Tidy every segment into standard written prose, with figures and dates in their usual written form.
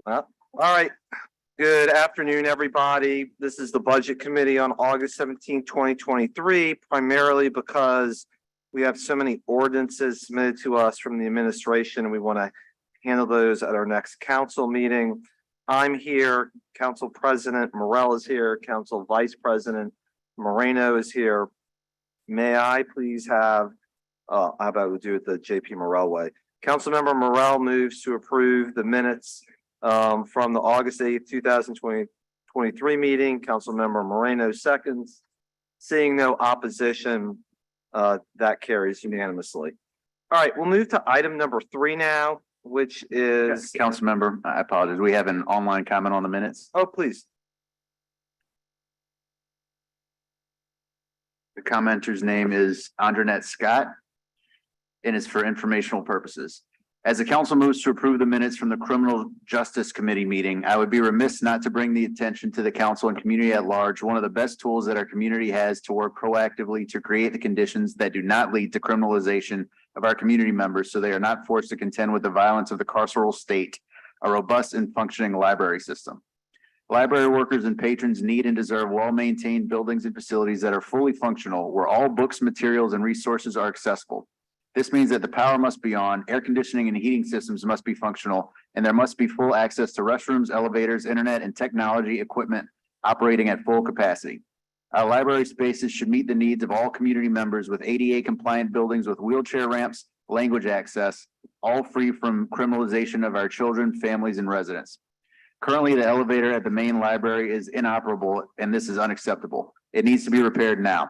All right. Good afternoon, everybody. This is the Budget Committee on August 17, 2023, primarily because we have so many ordinances submitted to us from the administration, and we want to handle those at our next council meeting. I'm here, Council President Morell is here, Council Vice President Moreno is here. May I please have, how about we do it the JP Morell way? Councilmember Morell moves to approve the minutes from the August 8th, 2023 meeting. Councilmember Moreno seconds. Seeing no opposition, that carries unanimously. All right, we'll move to item number 3 now, which is Councilmember, I apologize. We have an online comment on the minutes. Oh, please. The commenter's name is Andronette Scott and is for informational purposes. As the council moves to approve the minutes from the Criminal Justice Committee meeting, I would be remiss not to bring the attention to the council and community at large one of the best tools that our community has to work proactively to create the conditions that do not lead to criminalization of our community members so they are not forced to contend with the violence of the carceral state, a robust and functioning library system. Library workers and patrons need and deserve well-maintained buildings and facilities that are fully functional, where all books, materials, and resources are accessible. This means that the power must be on, air conditioning and heating systems must be functional, and there must be full access to restrooms, elevators, internet, and technology equipment operating at full capacity. Our library spaces should meet the needs of all community members with ADA compliant buildings with wheelchair ramps, language access, all free from criminalization of our children, families, and residents. Currently, the elevator at the main library is inoperable, and this is unacceptable. It needs to be repaired now.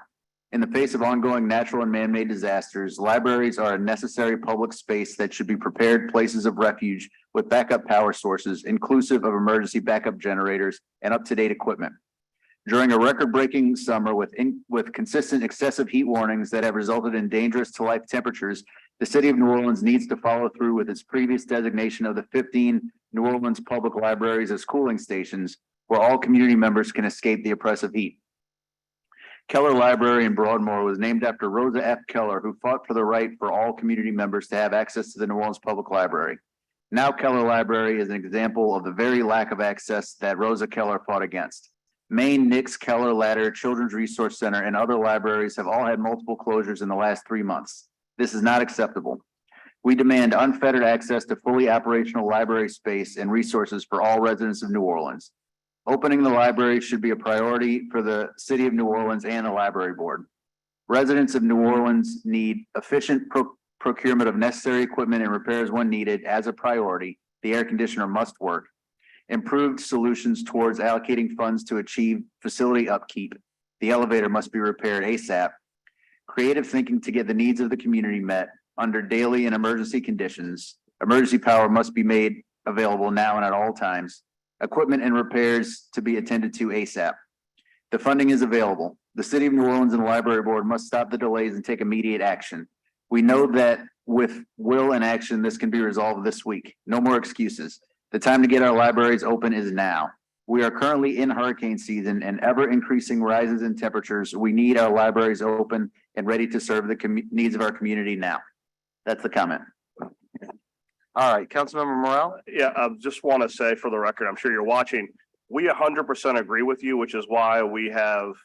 In the face of ongoing natural and man-made disasters, libraries are a necessary public space that should be prepared places of refuge with backup power sources, inclusive of emergency backup generators and up-to-date equipment. During a record-breaking summer with consistent excessive heat warnings that have resulted in dangerous to life temperatures, the city of New Orleans needs to follow through with its previous designation of the 15 New Orleans public libraries as cooling stations, where all community members can escape the oppressive heat. Keller Library in Broadmoor was named after Rosa F. Keller, who fought for the right for all community members to have access to the New Orleans Public Library. Now Keller Library is an example of the very lack of access that Rosa Keller fought against. Maine, Nix, Keller, Ladder, Children's Resource Center, and other libraries have all had multiple closures in the last 3 months. This is not acceptable. We demand unfettered access to fully operational library space and resources for all residents of New Orleans. Opening the library should be a priority for the city of New Orleans and the library board. Residents of New Orleans need efficient procurement of necessary equipment and repairs when needed as a priority. The air conditioner must work. Improved solutions towards allocating funds to achieve facility upkeep. The elevator must be repaired ASAP. Creative thinking to get the needs of the community met under daily and emergency conditions. Emergency power must be made available now and at all times. Equipment and repairs to be attended to ASAP. The funding is available. The city of New Orleans and the library board must stop the delays and take immediate action. We know that with will and action, this can be resolved this week. No more excuses. The time to get our libraries open is now. We are currently in hurricane season and ever increasing rises in temperatures. We need our libraries open and ready to serve the needs of our community now. That's the comment. All right, Councilmember Morell. Yeah, I just want to say for the record, I'm sure you're watching, we 100% agree with you, which is why we have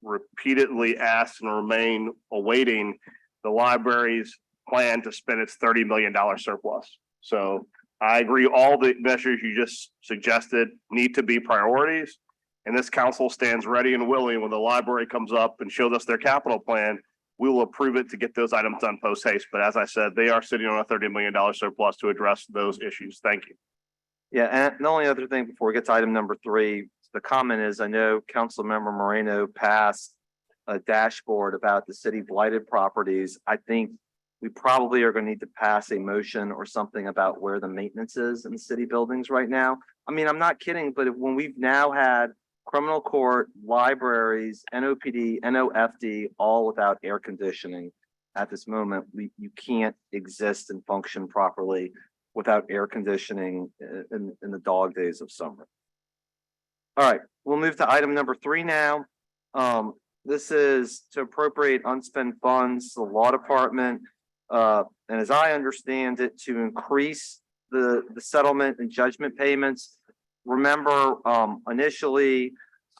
repeatedly asked and remain awaiting the library's plan to spend its $30 million surplus. So I agree, all the measures you just suggested need to be priorities. And this council stands ready and willing when the library comes up and shows us their capital plan. We will approve it to get those items done post haste. But as I said, they are sitting on a $30 million surplus to address those issues. Thank you. Yeah, and the only other thing before we get to item number 3, the comment is, I know Councilmember Moreno passed a dashboard about the city blighted properties. I think we probably are going to need to pass a motion or something about where the maintenance is in the city buildings right now. I mean, I'm not kidding, but when we've now had criminal court, libraries, NOPD, NOFD, all without air conditioning at this moment, you can't exist and function properly without air conditioning in the dog days of summer. All right, we'll move to item number 3 now. This is to appropriate unspent funds to the law department. And as I understand it, to increase the settlement and judgment payments. Remember, initially,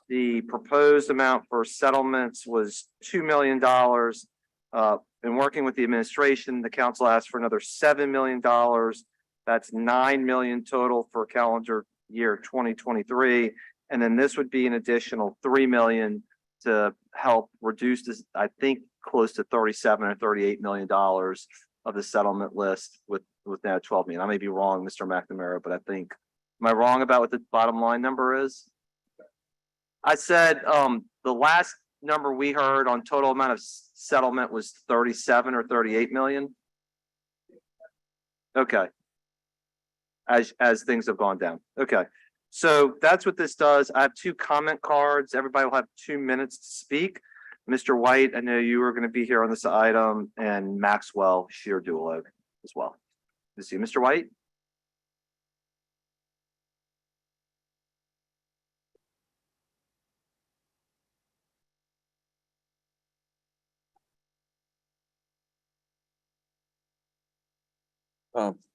the proposed amount for settlements was $2 million. In working with the administration, the council asked for another $7 million. That's $9 million total for calendar year 2023. And then this would be an additional $3 million to help reduce this, I think, close to $37 or $38 million of the settlement list with that 12 million. I may be wrong, Mr. McNamara, but I think, am I wrong about what the bottom line number is? I said, the last number we heard on total amount of settlement was 37 or 38 million. Okay. As things have gone down. Okay. So that's what this does. I have 2 comment cards. Everybody will have 2 minutes to speak. Mr. White, I know you were going to be here on this item, and Maxwell Sheardulo as well. Good to see you, Mr. White.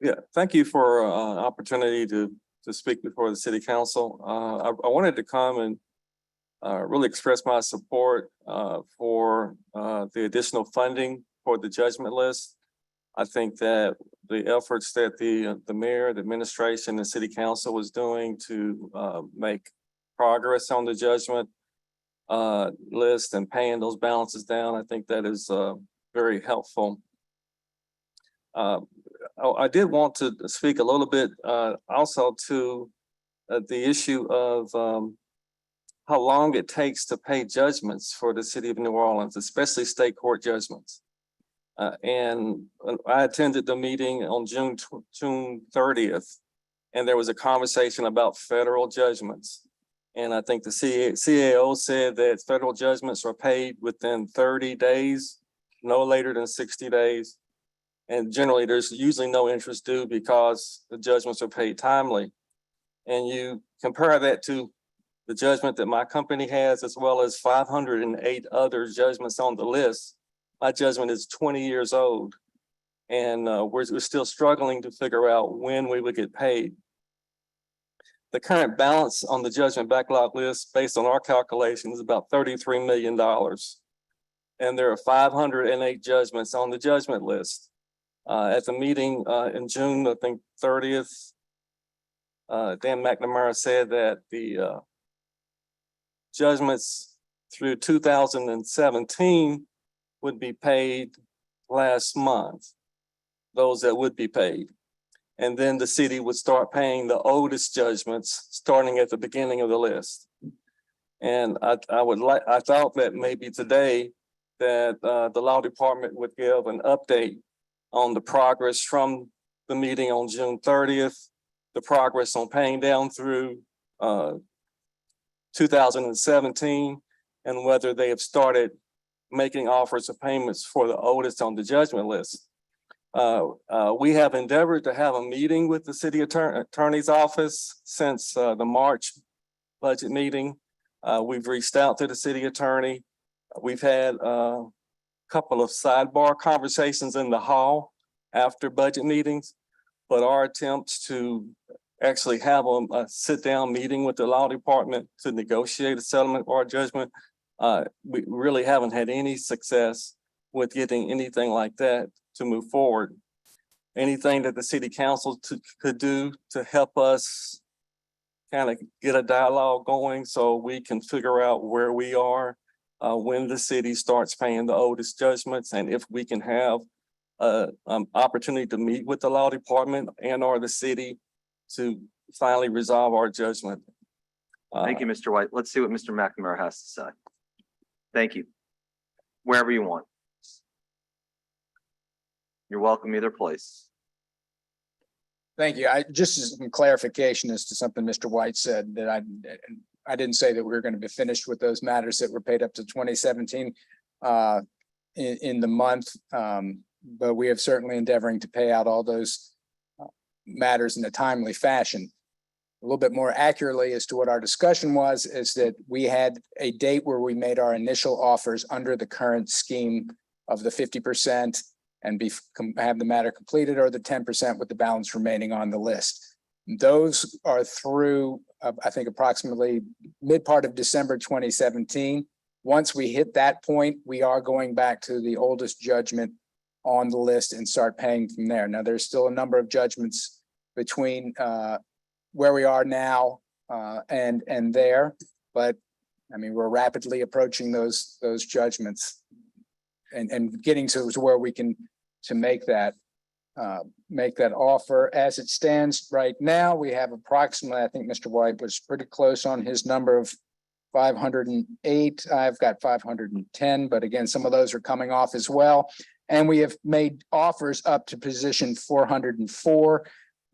Yeah, thank you for an opportunity to speak before the city council. I wanted to come and really express my support for the additional funding for the judgment list. I think that the efforts that the mayor, the administration, and city council was doing to make progress on the judgment list and paying those balances down, I think that is very helpful. I did want to speak a little bit also to the issue of how long it takes to pay judgments for the city of New Orleans, especially state court judgments. And I attended the meeting on June 30th, and there was a conversation about federal judgments. And I think the CAO said that federal judgments are paid within 30 days, no later than 60 days. And generally, there's usually no interest due because the judgments are paid timely. And you compare that to the judgment that my company has, as well as 508 other judgments on the list. My judgment is 20 years old, and we're still struggling to figure out when we would get paid. The current balance on the judgment backlog list, based on our calculations, is about $33 million. And there are 508 judgments on the judgment list. At the meeting in June, I think 30th, Dan McNamara said that the judgments through 2017 would be paid last month, those that would be paid. And then the city would start paying the oldest judgments starting at the beginning of the list. And I thought that maybe today that the law department would give an update on the progress from the meeting on June 30th, the progress on paying down through 2017, and whether they have started making offers of payments for the oldest on the judgment list. We have endeavored to have a meeting with the city attorney's office since the March budget meeting. We've reached out to the city attorney. We've had couple of sidebar conversations in the hall after budget meetings, but our attempts to actually have a sit-down meeting with the law department to negotiate a settlement or a judgment, we really haven't had any success with getting anything like that to move forward. Anything that the city council could do to help us kind of get a dialogue going so we can figure out where we are when the city starts paying the oldest judgments, and if we can have an opportunity to meet with the law department and or the city to finally resolve our judgment. Thank you, Mr. White. Let's see what Mr. McNamara has to say. Thank you. Wherever you want. You're welcome either place. Thank you. Just as some clarification as to something Mr. White said, that I didn't say that we were going to be finished with those matters that were paid up to 2017 in the month, but we have certainly endeavoring to pay out all those matters in a timely fashion. A little bit more accurately as to what our discussion was is that we had a date where we made our initial offers under the current scheme of the 50% and have the matter completed, or the 10% with the balance remaining on the list. Those are through, I think, approximately mid part of December 2017. Once we hit that point, we are going back to the oldest judgment on the list and start paying from there. Now, there's still a number of judgments between where we are now and there, but I mean, we're rapidly approaching those judgments and getting to where we can make that offer. As it stands right now, we have approximately, I think Mr. White was pretty close on his number of 508. I've got 510, but again, some of those are coming off as well. And we have made offers up to position 404.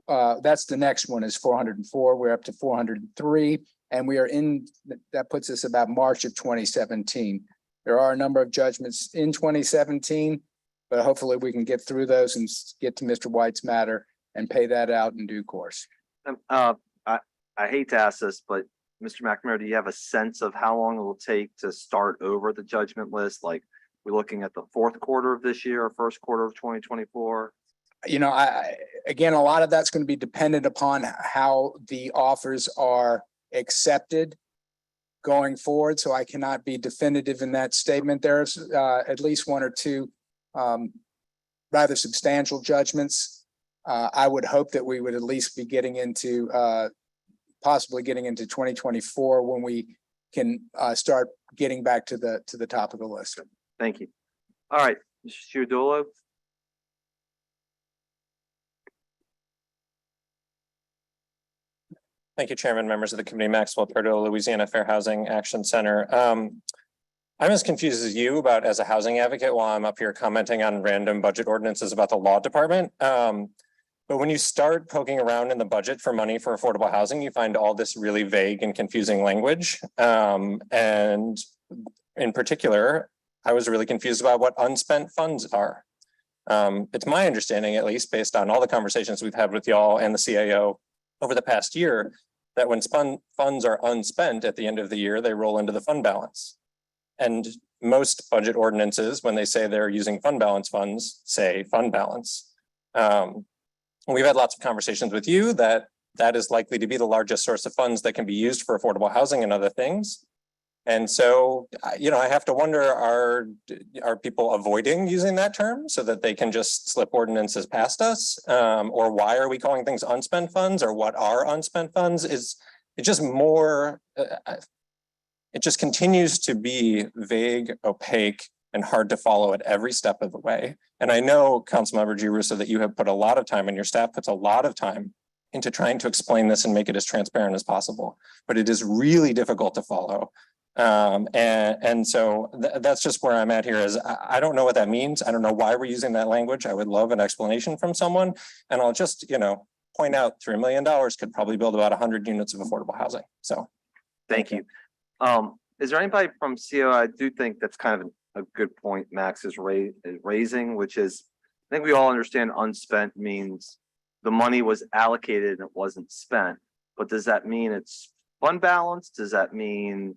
That's the next one, is 404. We're up to 403. And we are in, that puts us about March of 2017. There are a number of judgments in 2017, but hopefully we can get through those and get to Mr. White's matter and pay that out in due course. I hate to ask this, but Mr. McNamara, do you have a sense of how long it will take to start over the judgment list? Like, we're looking at the fourth quarter of this year or first quarter of 2024? You know, again, a lot of that's going to be dependent upon how the offers are accepted going forward. So I cannot be definitive in that statement. There's at least one or two rather substantial judgments. I would hope that we would at least be getting into possibly getting into 2024 when we can start getting back to the top of the list. Thank you. All right, Mr. Chiudolo. Thank you, Chairman, members of the committee. Maxwell Perdo, Louisiana Fair Housing Action Center. I'm as confused as you about, as a housing advocate, while I'm up here commenting on random budget ordinances about the law department. But when you start poking around in the budget for money for affordable housing, you find all this really vague and confusing language. And in particular, I was really confused about what unspent funds are. It's my understanding, at least based on all the conversations we've had with y'all and the CAO over the past year, that when funds are unspent at the end of the year, they roll into the fund balance. And most budget ordinances, when they say they're using fund balance funds, say fund balance. We've had lots of conversations with you that is likely to be the largest source of funds that can be used for affordable housing and other things. And so, you know, I have to wonder, are people avoiding using that term so that they can just slip ordinances past us? Or why are we calling things unspent funds, or what are unspent funds? Is it just more, it just continues to be vague, opaque, and hard to follow at every step of the way. And I know, Councilmember Giarrusso, that you have put a lot of time, and your staff puts a lot of time into trying to explain this and make it as transparent as possible, but it is really difficult to follow. And so that's just where I'm at here. Is I don't know what that means. I don't know why we're using that language. I would love an explanation from someone. And I'll just, you know, point out $3 million could probably build about 100 units of affordable housing. So Thank you. Is there anybody from CO? I do think that's kind of a good point Max is raising, which is, I think we all understand unspent means the money was allocated and it wasn't spent. But does that mean it's fund balance? Does that mean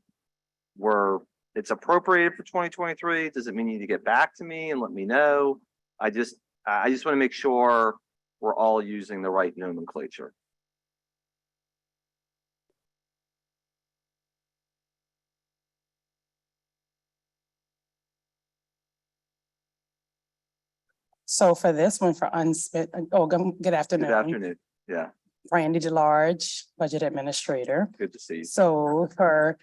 it's appropriated for 2023? Does it mean you need to get back to me and let me know? I just want to make sure we're all using the right nomenclature. So for this one, for unspent, good afternoon. Good afternoon. Yeah, Randy DeLarge, Budget Administrator. good to see you. So for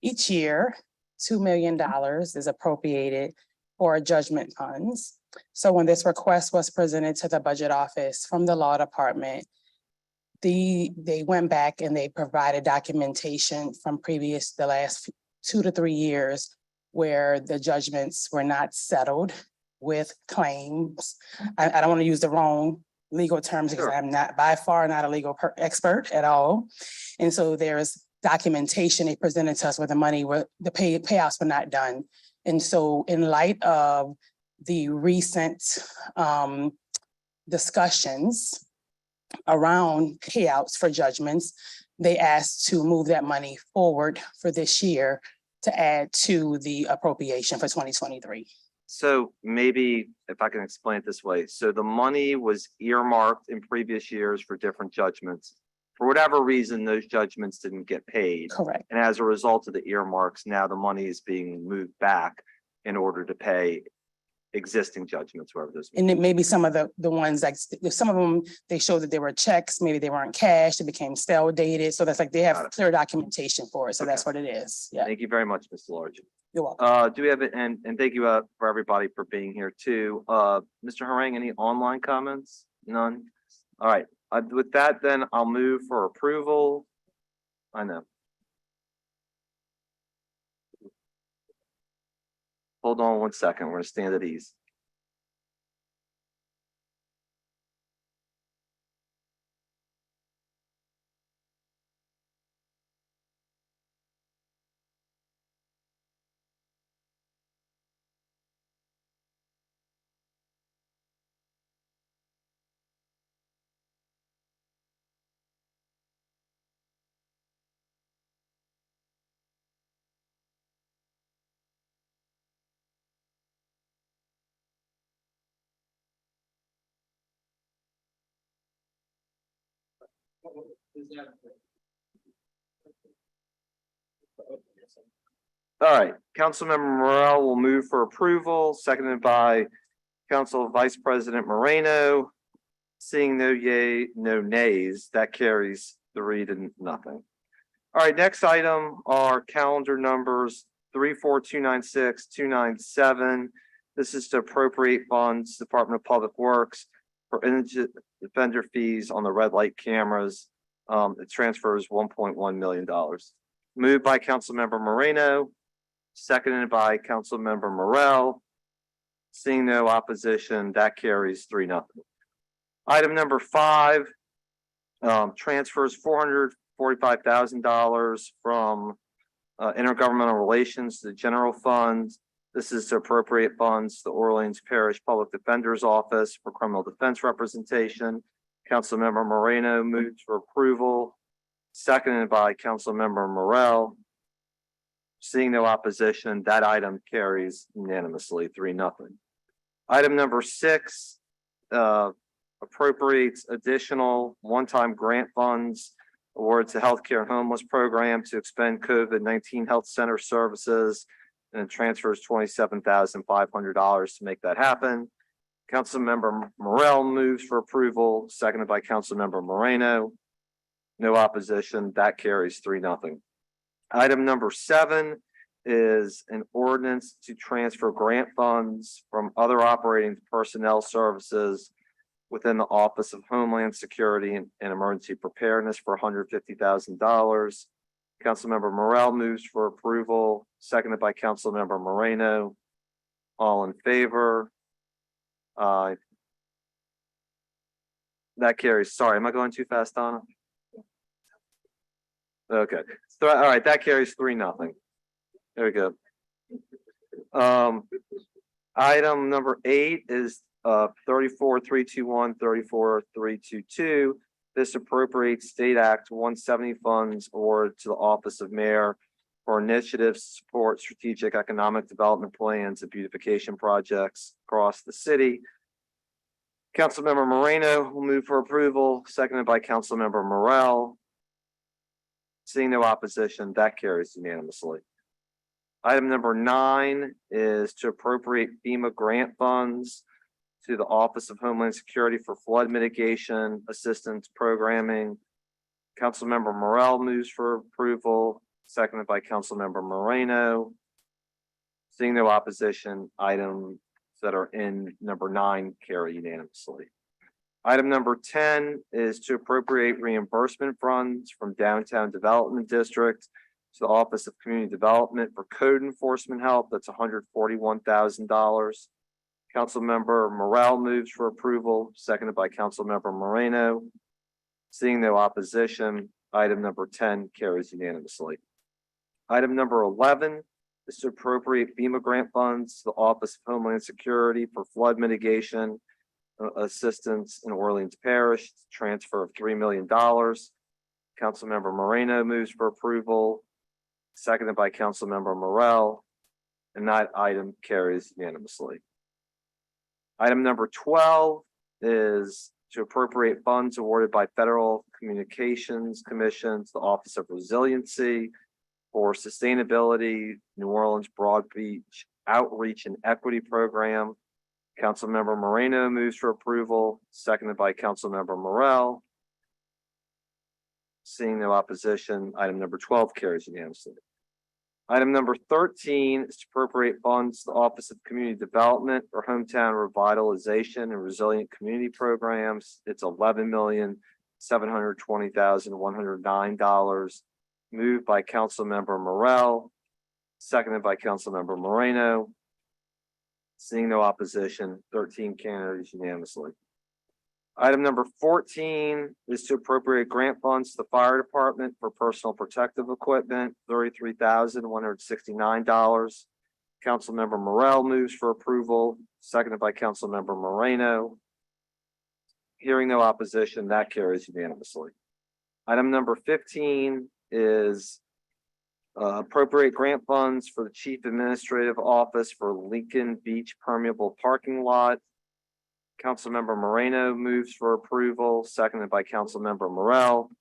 each year, $2 million is appropriated for judgment funds. So when this request was presented to the Budget Office from the Law Department, they went back and they provided documentation from the last 2 to 3 years where the judgments were not settled with claims. I don't want to use the wrong legal terms because I'm not, by far not a legal expert at all. And so there's documentation they presented to us where the money were, the payouts were not done. And so in light of the recent discussions around payouts for judgments, they asked to move that money forward for this year to add to the appropriation for 2023. So maybe if I can explain it this way, so the money was earmarked in previous years for different judgments. For whatever reason, those judgments didn't get paid. Correct. And as a result of the earmarks, now the money is being moved back in order to pay existing judgments, wherever those. And it may be some of the ones like, some of them, they show that they were checks, maybe they weren't cash, they became stale dated. So that's like, they Got have it. clear documentation for it. So that's Okay. what it is. Yeah, Thank you very much, Mr. Large. you're welcome. Do we have it? And thank you, for everybody for being here too. Mr. Harang, any online comments? None? All right, with that, then I'll move for approval. I know. Hold on 1 second. We're gonna stand at ease. All right, Councilmember Morel will move for approval, seconded by Council Vice President Moreno. Seeing no yay, no nays, that carries 3-0. All right, next item are calendar numbers 34296, 297. This is to appropriate funds, Department of Public Works for indigent offender fees on the red light cameras. It transfers $1.1 million. Moved by Councilmember Moreno, seconded by Councilmember Morel. Seeing no opposition, that carries 3-0. Item number 5, transfers $445,000 from intergovernmental relations to the general fund. This is to appropriate funds to the Orleans Parish Public Defender's Office for criminal defense representation. Councilmember Moreno moves for approval, seconded by Councilmember Morel. Seeing no opposition, that item carries unanimously 3-0. Item number 6, appropriates additional one-time grant funds awards to healthcare and homeless program to expend COVID-19 health center services, and it transfers $27,500 to make that happen. Councilmember Morel moves for approval, seconded by Councilmember Moreno. No opposition, that carries 3-0. Item number 7 is an ordinance to transfer grant funds from other operating personnel services within the Office of Homeland Security and Emergency Preparedness for $150,000. Councilmember Morel moves for approval, seconded by Councilmember Moreno. All in favor? That carries. Sorry, am I going too fast, Donna? Okay, so, all right, that carries 3-0. There we go. Item number 8 is 34-321, 34-322. This appropriates State Act 170 funds awarded to the Office of Mayor for initiatives to support strategic economic development plans and beautification projects across the city. Councilmember Moreno will move for approval, seconded by Councilmember Morel. Seeing no opposition, that carries unanimously. Item number 9 is to appropriate FEMA grant funds to the Office of Homeland Security for flood mitigation assistance programming. Councilmember Morel moves for approval, seconded by Councilmember Moreno. Seeing no opposition, items that are in number 9 carry unanimously. Item number 10 is to appropriate reimbursement funds from Downtown Development District to the Office of Community Development for code enforcement help. That's $141,000. Councilmember Morel moves for approval, seconded by Councilmember Moreno. Seeing no opposition, item number 10 carries unanimously. Item number 11 is to appropriate FEMA grant funds to the Office of Homeland Security for flood mitigation assistance in Orleans Parish, transfer of $3 million. Councilmember Moreno moves for approval, seconded by Councilmember Morel. and that item carries unanimously. Item number 12 is to appropriate funds awarded by Federal Communications Commission to the Office of Resiliency for Sustainability New Orleans Broad Beach Outreach and Equity Program. Councilmember Moreno moves for approval, seconded by Councilmember Morel. Seeing no opposition, item number 12 carries unanimously. Item number 13 is to appropriate funds to the Office of Community Development for Hometown Revitalization and Resilient Community Programs. It's $11,720,109. Moved by Councilmember Morel, seconded by Councilmember Moreno. Seeing no opposition, 13 carries unanimously. Item number 14 is to appropriate grant funds to the fire department for personal protective equipment, $33,169. Councilmember Morel moves for approval, seconded by Councilmember Moreno. Hearing no opposition, that carries unanimously. Item number 15 is appropriate grant funds for the Chief Administrative Office for Lincoln Beach Permeable Parking Lot. Councilmember Moreno moves for approval, seconded by Councilmember Morel.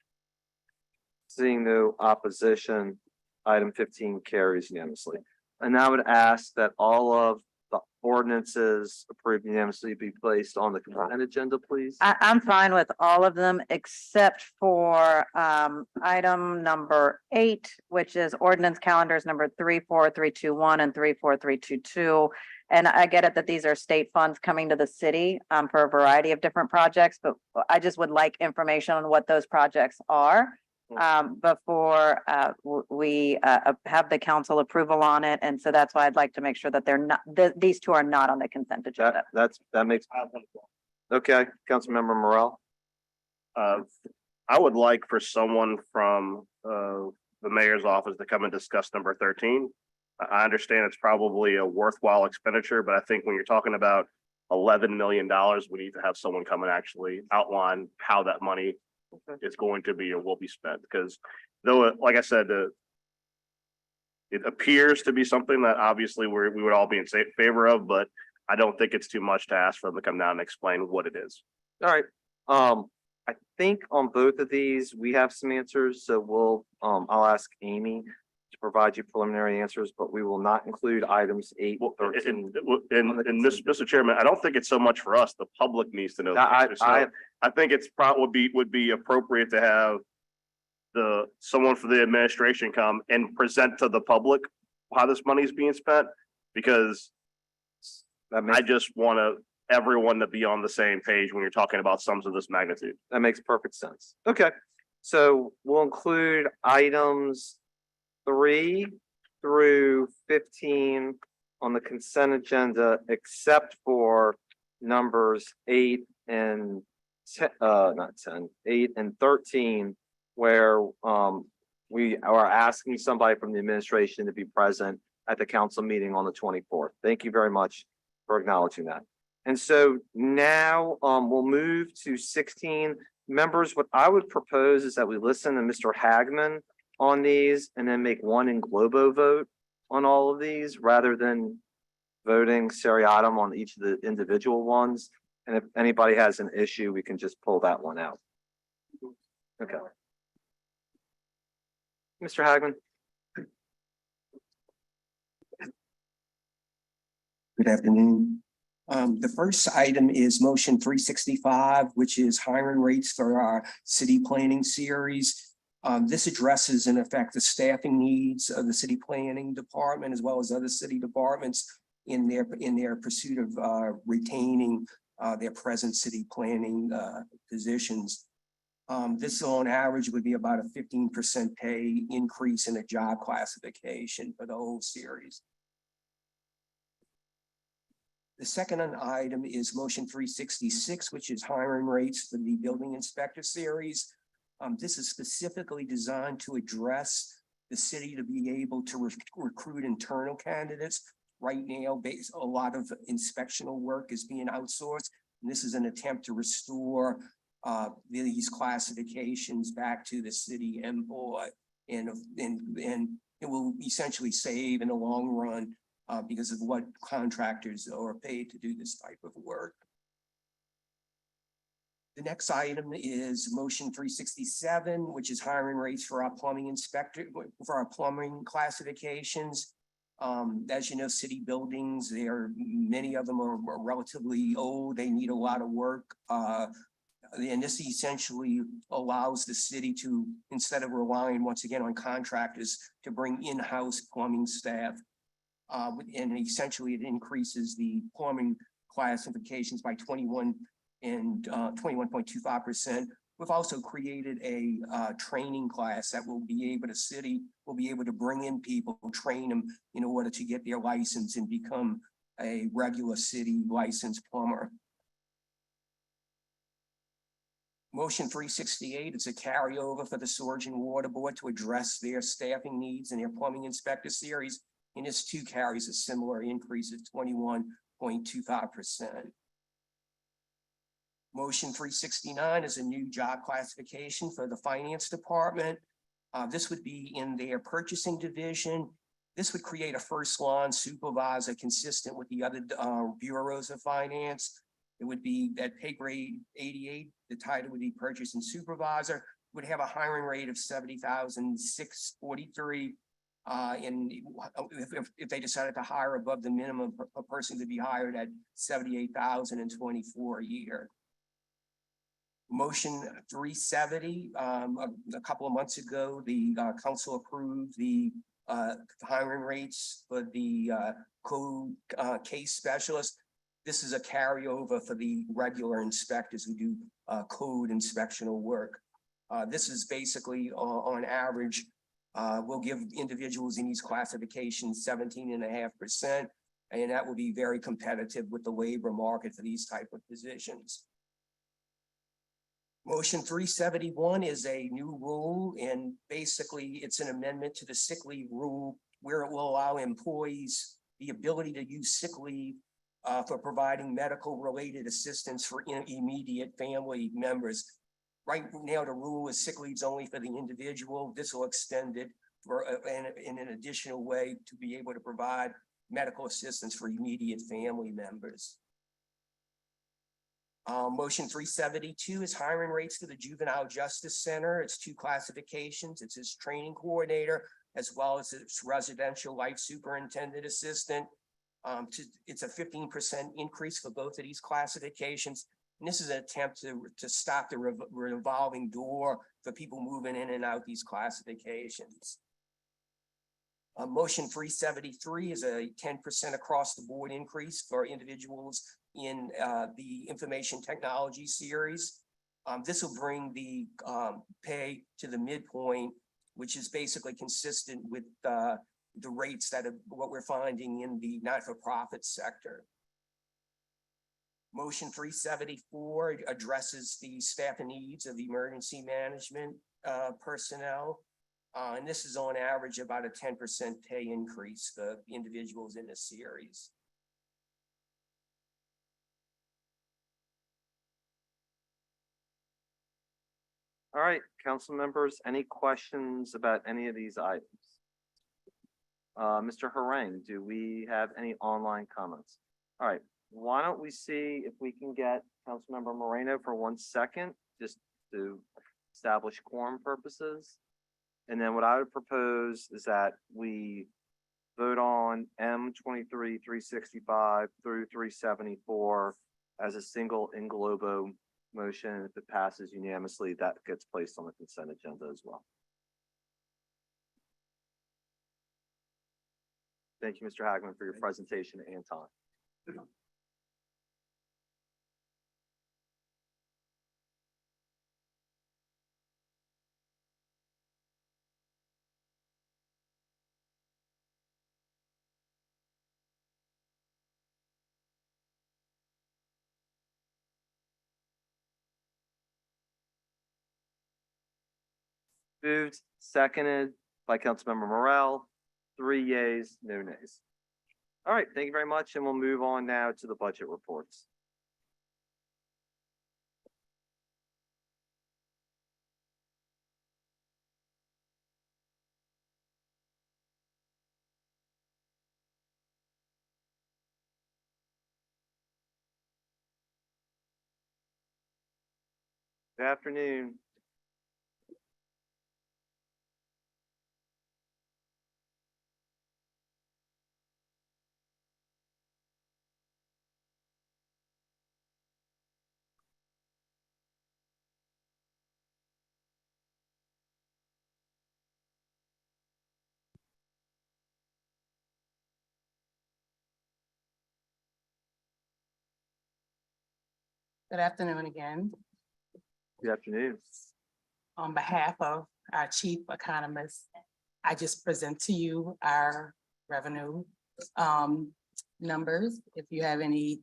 Seeing no opposition, item 15 carries unanimously. And I would ask that all of the ordinances approved unanimously be placed on the consent agenda, please. I'm fine with all of them except for item number 8, which is ordinance calendars number 34321 and 34322. And I get it that these are state funds coming to the city for a variety of different projects, but I just would like information on what those projects are before we have the council approval on it. And so that's why I'd like to make sure that they're not, these two are not on the consent agenda. That makes, okay, Councilmember Morel. I would like for someone from the mayor's office to come and discuss number 13. I understand it's probably a worthwhile expenditure, but I think when you're talking about $11 million, we need to have someone come and actually outline how that money is going to be or will be spent. Because though, like I said, it appears to be something that obviously we would all be in favor of, but I don't think it's too much to ask for them to come down and explain what it is. All right. I think on both of these, we have some answers, so we'll, I'll ask Amy to provide you preliminary answers, but we will not include items 8, 13. And Mr. Chairman, I don't think it's so much for us. The public needs to know. I think it's would be appropriate to have someone for the administration come and present to the public how this money is being spent, because I just want everyone to be on the same page when you're talking about sums of this magnitude. That makes perfect sense. Okay, so we'll include items 3 through 15 on the consent agenda, except for numbers 8 and 8 and 13, where we are asking somebody from the administration to be present at the council meeting on the 24th. Thank you very much for acknowledging that. And so now we'll move to 16. Members, what I would propose is that we listen to Mr. Hagman on these and then make one in globo vote on all of these rather than voting seriatim on each of the individual ones. And if anybody has an issue, we can just pull that one out. Okay. Mr. Hagman. Good afternoon. The first item is motion 365, which is hiring rates for our city planning series. This addresses in effect the staffing needs of the city planning department as well as other city departments in their pursuit of retaining their present city planning positions. This on average would be about a 15% pay increase in a job classification for the whole series. The second item is motion 366, which is hiring rates for the building inspector series. This is specifically designed to address the city to be able to recruit internal candidates. Right now, a lot of inspectional work is being outsourced, and this is an attempt to restore these classifications back to the city employee, and it will essentially save in the long run because of what contractors are paid to do this type of work. The next item is motion 367, which is hiring rates for our plumbing inspector, for our plumbing classifications. As you know, city buildings, many of them are relatively old. They need a lot of work. And this essentially allows the city to, instead of relying once again on contractors, to bring in-house plumbing staff. And essentially it increases the plumbing classifications by 21.25%. We've also created a training class that city will be able to bring in people, train them in order to get their license and become a regular city licensed plumber. Motion 368 is a carryover for the Storage and Water Board to address their staffing needs in their plumbing inspector series. And this too carries a similar increase of 21.25%. Motion 369 is a new job classification for the finance department. This would be in their purchasing division. This would create a first line supervisor consistent with the other bureaus of finance. It would be at pay grade 88. The title would be purchasing supervisor, would have a hiring rate of 70,643. And if they decided to hire above the minimum, a person could be hired at 78,024 a year. Motion 370, a couple of months ago, the council approved the hiring rates for the code case specialist. This is a carryover for the regular inspectors who do code inspectional work. This is basically on average, we'll give individuals in these classifications 17.5%, and that will be very competitive with the labor market for these type of positions. Motion 371 is a new rule, and basically it's an amendment to the sick leave rule where it will allow employees the ability to use sick leave for providing medical related assistance for immediate family members. Right now, the rule is sick leaves only for the individual. This will extend it for in an additional way to be able to provide medical assistance for immediate family members. Motion 372 is hiring rates to the Juvenile Justice Center. It's two classifications. It's its training coordinator as well as its residential life superintendent assistant. It's a 15% increase for both of these classifications. And this is an attempt to stop the revolving door for people moving in and out these classifications. Motion 373 is a 10% across the board increase for individuals in the information technology series. This will bring the pay to the midpoint, which is basically consistent with the rates that are what we're finding in the not-for-profit sector. Motion 374 addresses the staffing needs of the emergency management personnel. And this is on average about a 10% pay increase for individuals in this series. All right, council members, any questions about any of these items? Mr. Harang, do we have any online comments? All right, why don't we see if we can get Councilmember Moreno for 1 second, just to establish quorum purposes. And then what I would propose is that we vote on M23, 365 through 374 as a single in globo motion. If it passes unanimously, that gets placed on the consent agenda as well. Thank you, Mr. Hagman, for your presentation and time. Moved, seconded by Councilmember Morel. 3 yeas, no nays. All right, thank you very much, and we'll move on now to the budget reports. Good afternoon. Good afternoon again. Good afternoon. On behalf of our chief economist, I just present to you our revenue numbers. If you have any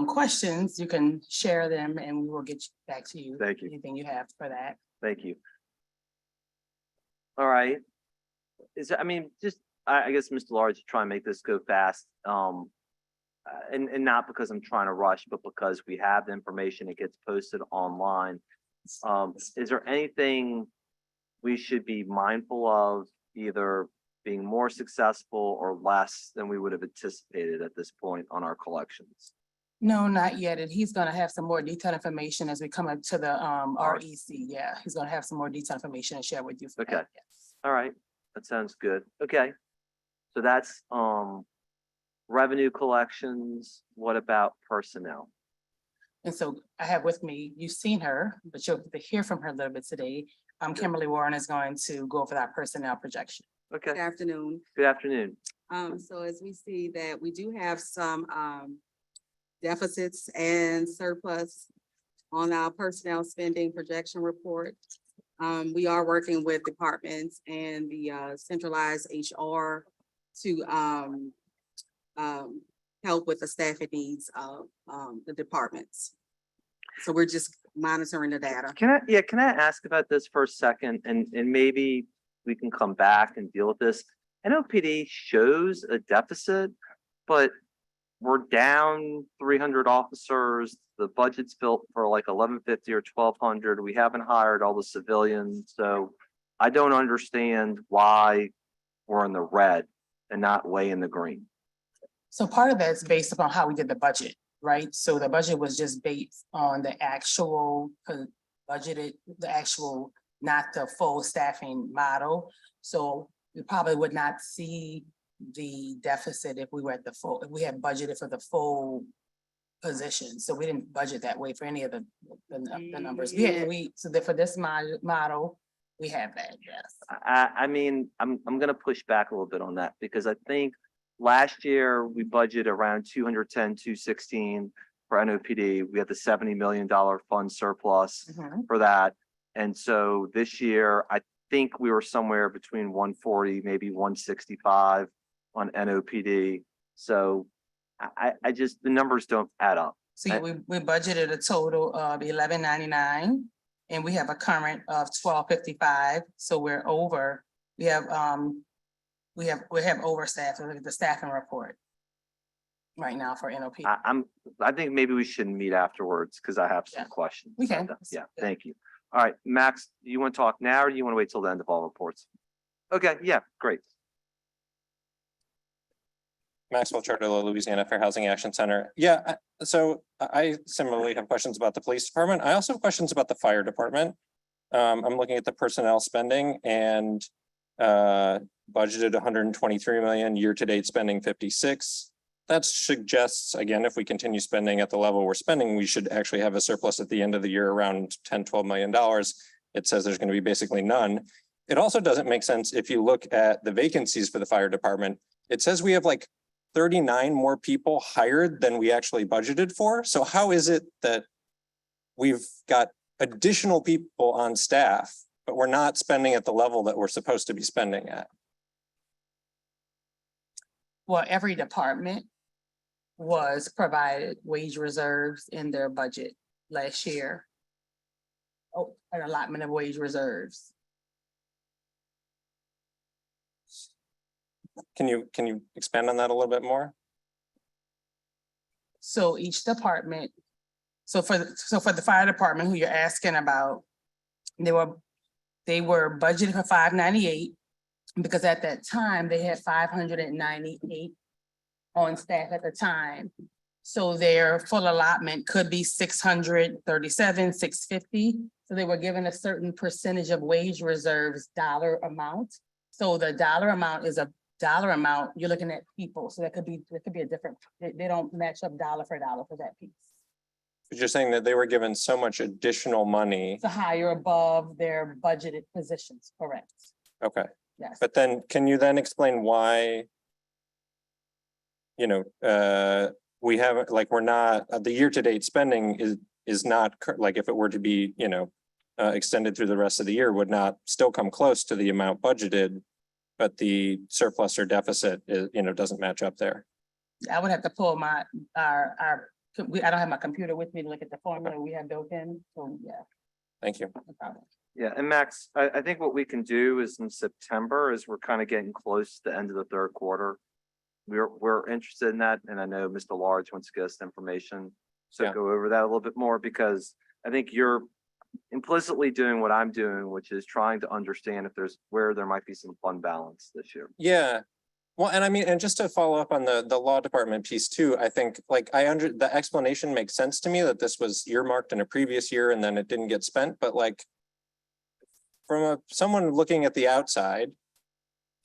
questions, you can share them and we will get back to you. Thank you. Anything you have for that. Thank you. All right. I mean, just, I guess, Mr. Large, try and make this go fast. And not because I'm trying to rush, but because we have the information, it gets posted online. Is there anything we should be mindful of, either being more successful or less than we would have anticipated at this point on our collections? No, not yet. And he's gonna have some more detailed information as we come up to the REC. Yeah, he's gonna have some more detailed information to share with you. For that, Okay. yes. All right, that sounds good. Okay. So that's revenue collections. What about personnel? And so I have with me, you've seen her, but you'll get to hear from her a little bit today. Kimberly Warren is going to go over that personnel projection. Okay, Good afternoon. good afternoon. So as we see that we do have some deficits and surplus on our personnel spending projection report. We are working with departments and the centralized HR to help with the staffing needs of the departments. So we're just monitoring the data. Can I ask about this for a second, and maybe we can come back and deal with this? NOPD shows a deficit, but we're down 300 officers. The budget's built for like 1,150 or 1,200. We haven't hired all the civilians, so I don't understand why we're in the red and not way in the green. So part of that is based upon how we did the budget, right? So the budget was just based on the actual budgeted, not the full staffing model. So we probably would not see the deficit if we were at the full, if we had budgeted for the full position. So we didn't budget that way for any of the numbers. So that for this model, we have that, yes. I mean, I'm gonna push back a little bit on that, because I think last year we budgeted around 210, 216 for NOPD. We had the $70 million fund surplus for that. And so this year, I think we were somewhere between 140, maybe 165 on NOPD. So I just, the numbers don't add up. So we budgeted a total of 1,199 and we have a current of 1,255. So we're over, we have overstaffed. Look at the staffing report right now for NOP. I think maybe we shouldn't meet afterwards, because I have some questions. We can. about that. Yeah, thank you. All right, Max, do you want to talk now or do you want to wait till the end of all reports? Okay, yeah, great. Maxwell Chardillo, Louisiana Fair Housing Action Center. Yeah, so I similarly have questions about the police department. I also have questions about the fire department. I'm looking at the personnel spending and budgeted 123 million, year-to-date spending 56. That suggests, again, if we continue spending at the level we're spending, we should actually have a surplus at the end of the year around $10–12 million. It says there's going to be basically none. It also doesn't make sense if you look at the vacancies for the fire department. It says we have like 39 more people hired than we actually budgeted for. So how is it that we've got additional people on staff, but we're not spending at the level that we're supposed to be spending at? Well, every department was provided wage reserves in their budget last year. Oh, an allotment of wage reserves. Can you expand on that a little bit more? So each department, so for the fire department who you're asking about, they were budgeted for 598 because at that time they had 598 on staff at the time. So their full allotment could be 637, 650. So they were given a certain percentage of wage reserves dollar amount. So the dollar amount is a dollar amount, you're looking at people, so that could be a different, they don't match up dollar for that piece. But you're saying that they were given so much additional money. To hire above their budgeted positions, correct? Okay, Yes. but then can you then explain why? We haven't, like, we're not, the year-to-date spending is not, like, if it were to be, extended through the rest of the year, would not still come close to the amount budgeted. But the surplus or deficit is, doesn't match up there. I would have to pull I don't have my computer with me to look at the formula we have built in, so yeah. Thank you. No problem. Yeah, and Max, I think what we can do is in September, as we're kind of getting close to the end of the third quarter. We're interested in that, and I know Mr. Large wants to get us information. So Yeah. go over that a little bit more, because I think you're implicitly doing what I'm doing, which is trying to understand if where there might be some fund balance this year. Yeah. Well, and I mean, and just to follow up on the law department piece too, I think like the explanation makes sense to me that this was earmarked in a previous year and then it didn't get spent, but like from someone looking at the outside,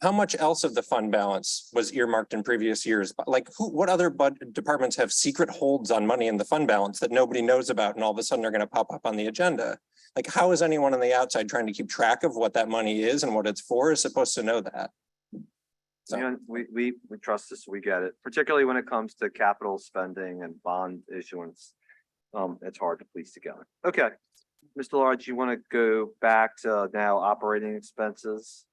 how much else of the fund balance was earmarked in previous years? Like what other departments have secret holds on money in the fund balance that nobody knows about and all of a sudden are going to pop up on the agenda? Like how is anyone on the outside trying to keep track of what that money is and what it's for is supposed to know that? So. You know, we trust this, we get it, particularly when it comes to capital spending and bond issuance. It's hard to piece together. Okay, Mr. Large, you want to go back to now operating expenses?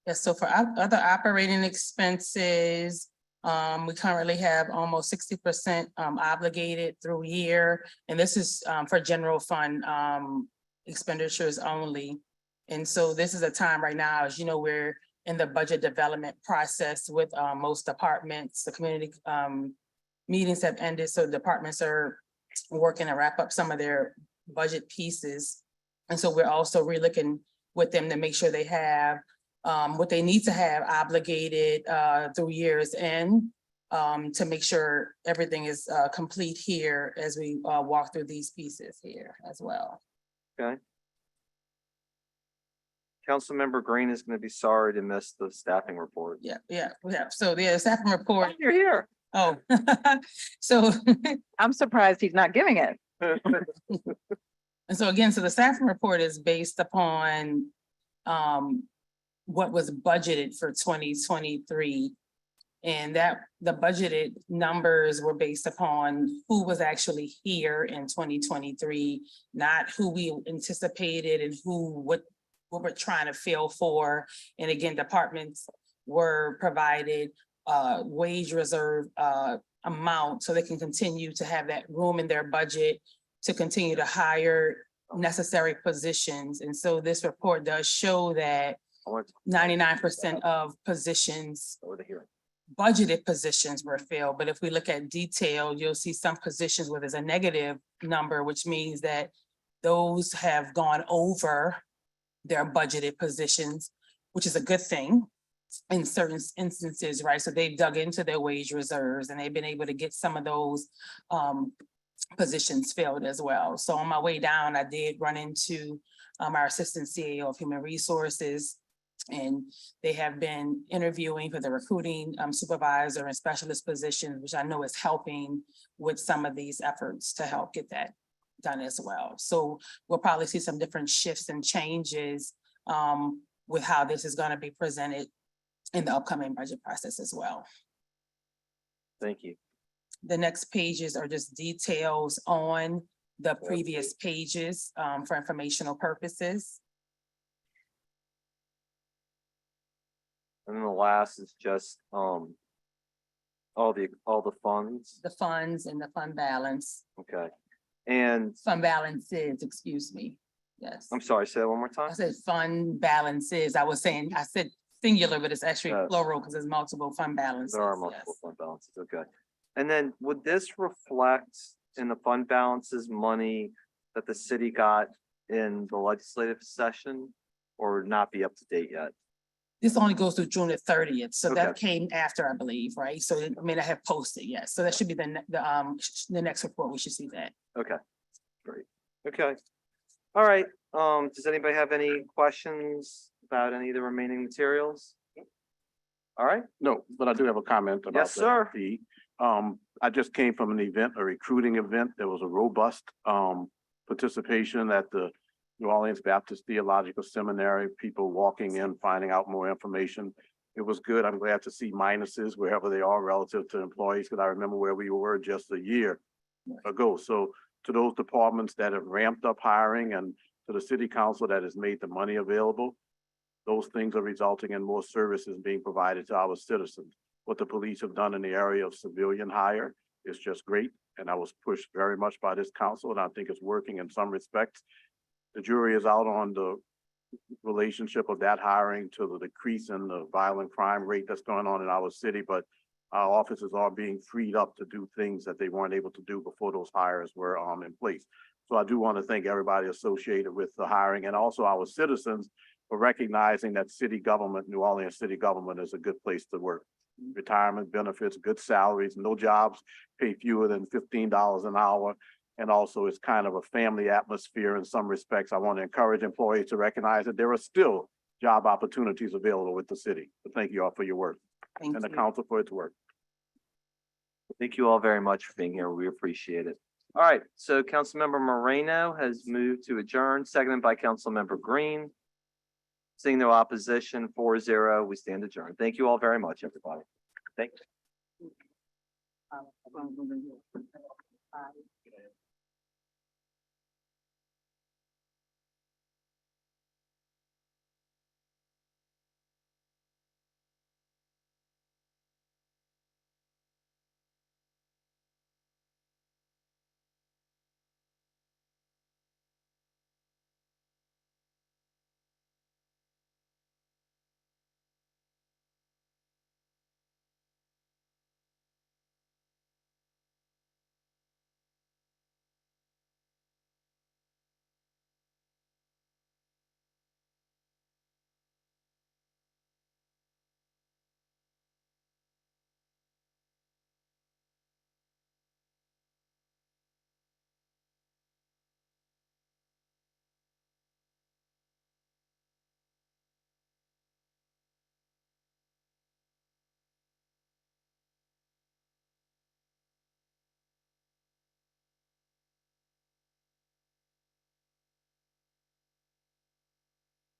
Yes, so for other operating expenses, we currently have almost 60% obligated through year. And this is for general fund expenditures only. And so this is a time right now, as you know, we're in the budget development process with most departments. The community meetings have ended, so departments are working to wrap up some of their budget pieces. And so we're also relooking with them to make sure they have what they need to have obligated through year's end to make sure everything is complete here as we walk through these pieces here as well. Okay. Councilmember Green is going to be sorry to miss the staffing report. Yeah. So the staffing report. You're here. Oh, so. I'm surprised he's not giving it. And so again, so the staffing report is based upon what was budgeted for 2023. And that the budgeted numbers were based upon who was actually here in 2023, not who we anticipated and what we're trying to fill for. And again, departments were provided wage reserve amount so they can continue to have that room in their budget to continue to hire necessary positions. And so this report does show that 99% of positions, budgeted positions were filled. But if we look at detail, you'll see some positions where there's a negative number, which means that those have gone over their budgeted positions, which is a good thing in certain instances, right? So they've dug into their wage reserves and they've been able to get some of those positions filled as well. So on my way down, I did run into our assistant CEO of human resources, and they have been interviewing for the recruiting supervisor and specialist positions, which I know is helping with some of these efforts to help get that done as well. So we'll probably see some different shifts and changes with how this is going to be presented in the upcoming budget process as well. Thank you. The next pages are just details on the previous pages for informational purposes. And then the last is just all the funds. The funds and the fund balance, Okay. And fund balances, excuse me. Yes. I'm sorry, say that one more time. I said fund balances. I said singular, but it's actually Yes. plural because there's multiple fund balances. There are multiple fund balances, okay. And then would this reflect in the fund balances money that the city got in the legislative session or not be up to date yet? This only goes through June the 30th, so that Okay. came after, I believe, right? So I mean, I have posted, yes, so that should be the next report, we should see that. Okay, great. Okay. All right, does anybody have any questions about any of the remaining materials? All right, No, but I do have a comment about Yes, sir. the, I just came from an event, a recruiting event. There was a robust, participation at the New Orleans Baptist Theological Seminary, people walking in, finding out more information. It was good. I'm glad to see minuses wherever they are relative to employees, because I remember where we were just a year ago. So to those departments that have ramped up hiring and to the city council that has made the money available, those things are resulting in more services being provided to our citizens. What the police have done in the area of civilian hire is just great. And I was pushed very much by this council, and I think it's working in some respects. The jury is out on the relationship of that hiring to the decrease in the violent crime rate that's going on in our city, but our officers are being freed up to do things that they weren't able to do before those hires were in place. So I do want to thank everybody associated with the hiring and also our citizens for recognizing that city government, New Orleans city government, is a good place to work. Retirement benefits, good salaries, no jobs pay fewer than $15 an hour. And also it's kind of a family atmosphere in some respects. I want to encourage employees to recognize that there are still job opportunities available with the city. So thank you all for your work Thank and the you. council for its work. thank you all very much for being here. We appreciate it. All right, so Councilmember Moreno has moved to adjourn, seconded by Councilmember Green. Seeing no opposition, 4-0, we stand adjourned. Thank you all very much, everybody. Thank you.